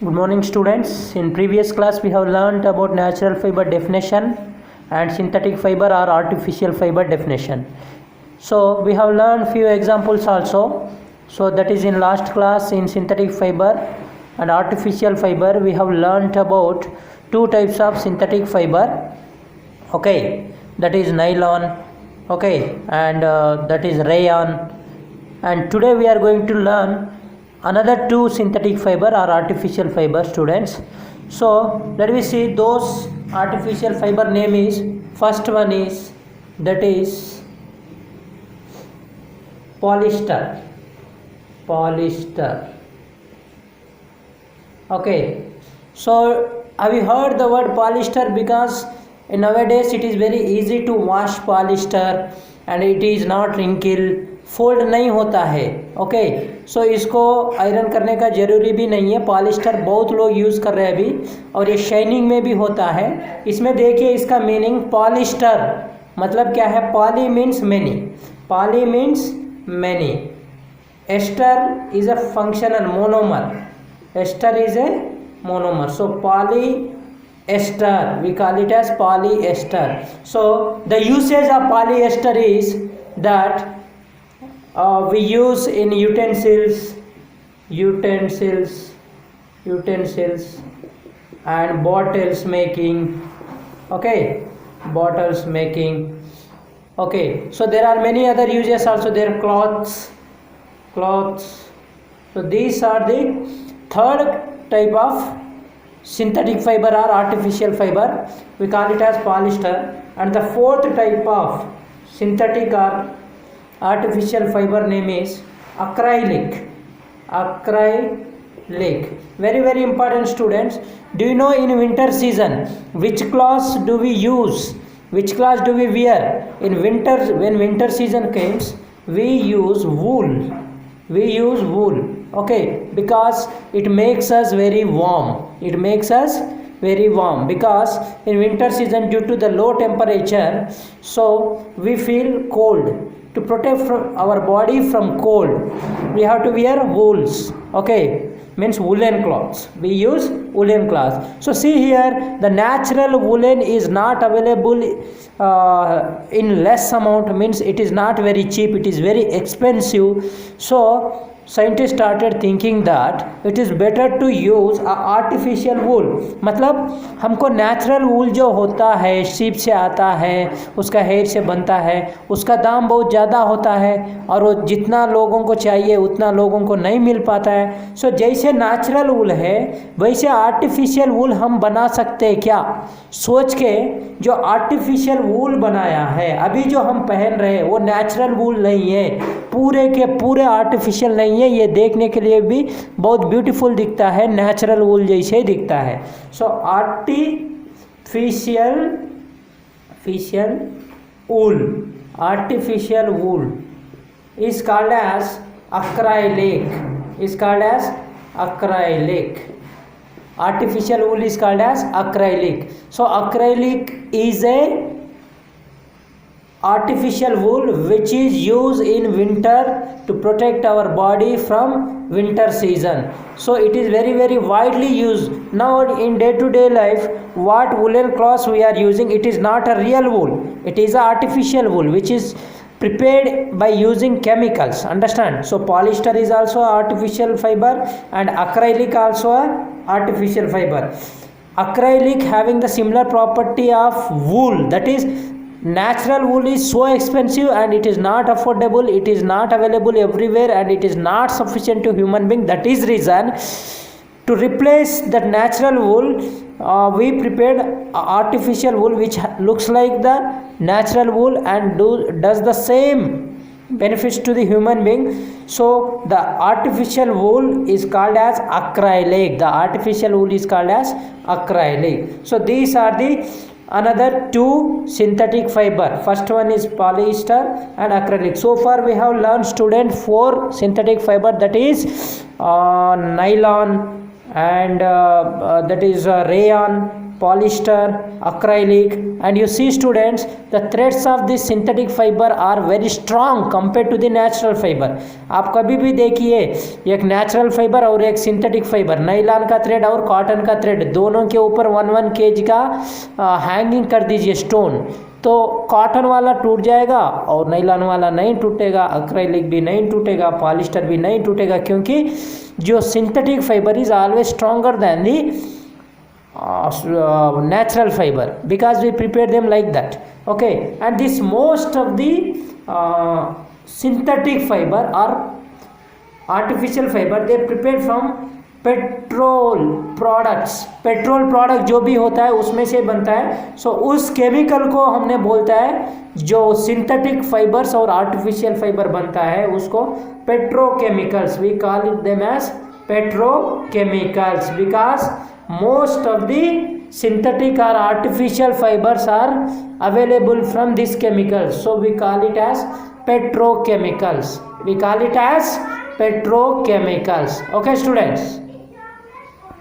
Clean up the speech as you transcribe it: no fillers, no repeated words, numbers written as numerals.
Good morning students. In previous class we have learnt about natural fiber definition and synthetic fiber or artificial fiber definition. So we have learned few examples also. So that is in last class in synthetic fiber and artificial fiber we have learnt about two types of synthetic fiber. Okay, that is nylon. Okay, and that is rayon. And today we are going to learn another two synthetic fiber or artificial fiber, students. So let me see those artificial fiber name is, first one is, that is polyester. Okay, so have you heard the word polyester? Because nowadays it is very easy to wash polyester and it is not wrinkle, fold नहीं होता है. Okay, सो इसको iron करने का ज़रूरी भी नहीं है. पॉलिस्टर बहुत लोग यूज़ कर रहे हैं अभी, और ये शाइनिंग में भी होता है. इसमें देखिए इसका मीनिंग, पॉलिस्टर मतलब क्या है? Poly means many, poly means many. Ester is a functional monomer, ester is a monomer. So poly ester, we call it as polyester. So the usage of polyester is that we use in utensils and bottles making. Okay, bottles making. Okay, so there are many other uses also. There are cloths. So these are the third type of synthetic fiber or artificial fiber, we call it as polyester. And the fourth type of synthetic or artificial fiber name is acrylic. Very very important, students. Do you know in winter season which clothes do we use, which clothes do we wear in winter? When winter season comes, we use wool. Okay, because it makes us very warm. Because in winter season, due to the low temperature, so we feel cold. To protect our body from cold, we have to wear wools. Okay, means woolen cloths. We use woolen cloths. So see here, the natural woolen is not available in less amount, means it is not very cheap, it is very expensive. So scientist started thinking that it is better to use artificial wool. मतलब हमको natural वूल जो होता है, sheep से आता है, उसका hair से बनता है, उसका दाम बहुत ज़्यादा होता है और वो जितना लोगों को चाहिए उतना लोगों को नहीं मिल पाता है. सो जैसे नेचुरल वूल है वैसे आर्टिफिशियल वूल हम बना सकते हैं क्या? सोच के जो आर्टिफिशियल वूल बनाया है, अभी जो हम पहन रहे हैं वो नेचुरल वूल नहीं है, पूरे के पूरे आर्टिफिशियल नहीं है. ये देखने के लिए भी बहुत ब्यूटीफुल दिखता है, नेचुरल वूल जैसे ही दिखता है. So artificial wool is called as acrylic. Artificial wool is called as acrylic. So acrylic is a artificial wool which is used in winter to protect our body from winter season. So it is very very widely used now in day to day life. What woolen cloths we are using, it is not a real wool, it is a artificial wool which is prepared by using chemicals. Understand? So polyester is also artificial fiber and acrylic also a artificial fiber. Acrylic having the similar property of wool, that is natural wool is so expensive and it is not affordable, it is not available everywhere and it is not sufficient to human being. That is reason to replace that natural wool we prepared artificial wool which looks like the natural wool and does the same benefits to the human being. So the artificial wool is called as acrylic. So these are the another two synthetic fiber. First one is polyester and acrylic. So far we have learned, student, four synthetic fiber, that is nylon and that is rayon, polyester, acrylic, and you see students, the threads of this synthetic fiber are very strong compared to the natural fiber. आप कभी भी देखिए एक natural fibre और एक synthetic fibre, nylon का thread और cotton का थ्रेड, दोनों के ऊपर 1 kg का हैंगिंग कर दीजिए स्टोन, तो कॉटन वाला टूट जाएगा और नायलॉन वाला नहीं टूटेगा, एक्रेलिक भी नहीं टूटेगा, पॉलिस्टर भी नहीं टूटेगा, क्योंकि जो synthetic fibre is always stronger than the natural fiber because we prepare them like that. Okay, and this most of the synthetic fiber or artificial fiber they prepare from petrol products. Petrol product जो भी होता है उसमें से बनता है. सो उस chemical को हमने बोलता है जो सिंथेटिक फाइबर्स और आर्टिफिशियल फाइबर बनता है उसको petrochemicals. We call it them as petrochemicals because most of the synthetic or artificial fibers are available from this chemical, so we call it as petrochemicals. We call it as petrochemicals. Okay students.